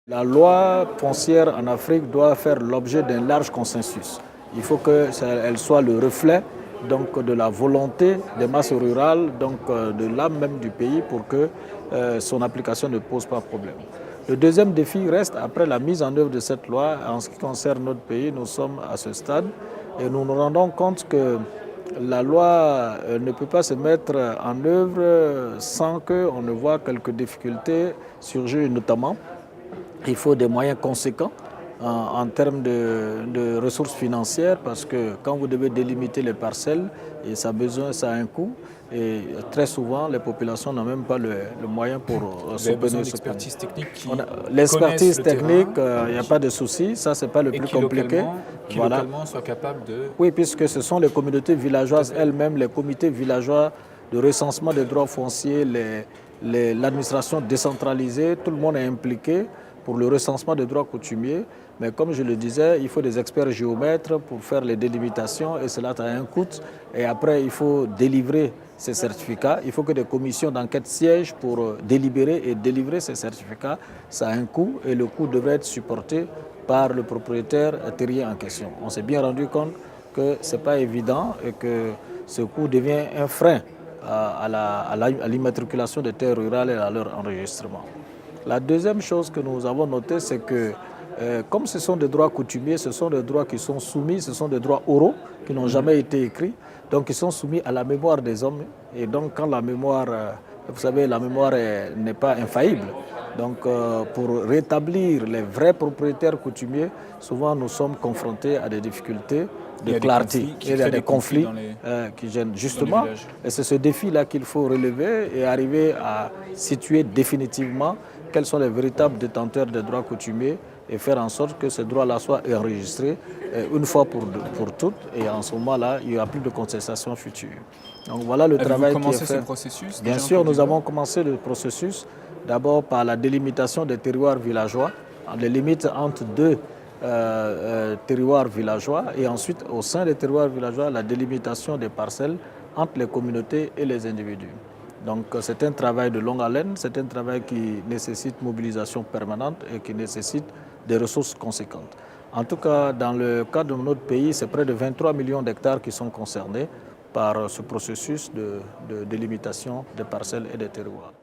La loi foncière en Afrique doit faire l'objet d'un large consensus. Il faut qu'elle soit le reflet donc, de la volonté des masses rurales, donc de l'âme même du pays pour que son application ne pose pas problème. Le deuxième défi reste après la mise en œuvre de cette loi. En ce qui concerne notre pays, nous sommes à ce stade et nous nous rendons compte que la loi ne peut pas se mettre en œuvre sans qu'on ne voit quelques difficultés surgir, notamment il faut des moyens conséquents en termes de ressources financières parce que quand vous devez délimiter les parcelles, et ça a un coût et très souvent les populations n'ont même pas le moyen pour Vous avez besoin d'expertise technique qui L'expertise technique, il n'y a qui, pas de souci, ça c'est pas le plus compliqué. Qui localement soit capable de... Oui, puisque ce sont les communautés villageoises elles-mêmes, les comités villageois de recensement des droits fonciers, l'administration décentralisée, tout le monde est impliqué pour le recensement des droits coutumiers. Mais comme je le disais, il faut des experts géomètres pour faire les délimitations et cela a un coût. Et après, il faut délivrer ces certificats. Il faut que des commissions d'enquête siègent pour délibérer et délivrer ces certificats. Ça a un coût et le coût devrait être supporté par le propriétaire terrier en question. On s'est bien rendu compte que ce n'est pas évident et que ce coût devient un frein à l'immatriculation des terres rurales et à leur enregistrement. La deuxième chose que nous avons notée, c'est que comme ce sont des droits coutumiers, ce sont des droits qui sont soumis, ce sont des droits oraux qui n'ont jamais été écrits, donc ils sont soumis à la mémoire des hommes. Et donc quand la mémoire, vous savez, la mémoire n'est pas infaillible. Donc pour rétablir les vrais propriétaires coutumiers, souvent nous sommes confrontés à des difficultés de clarté. Il y a des conflits qui gênent justement. Et c'est ce défi-là qu'il faut relever et arriver à situer définitivement quels sont les véritables détenteurs des droits coutumiers et faire en sorte que ces droits-là soient enregistrés une fois pour toutes. Et en ce moment-là, il n'y aura plus de contestation future. Donc voilà le travail qui est fait. Avez-vous commencé ce processus? Bien sûr, nous avons commencé le processus d'abord par la délimitation des terroirs villageois, les limites entre deux terroirs villageois et ensuite au sein des terroirs villageois, la délimitation des parcelles entre les communautés et les individus. Donc c'est un travail de longue haleine, c'est un travail qui nécessite mobilisation permanente et qui nécessite des ressources conséquentes. En tout cas, dans le cas de notre pays, c'est près de 23 millions d'hectares qui sont concernés par ce processus de délimitation des parcelles et des terroirs.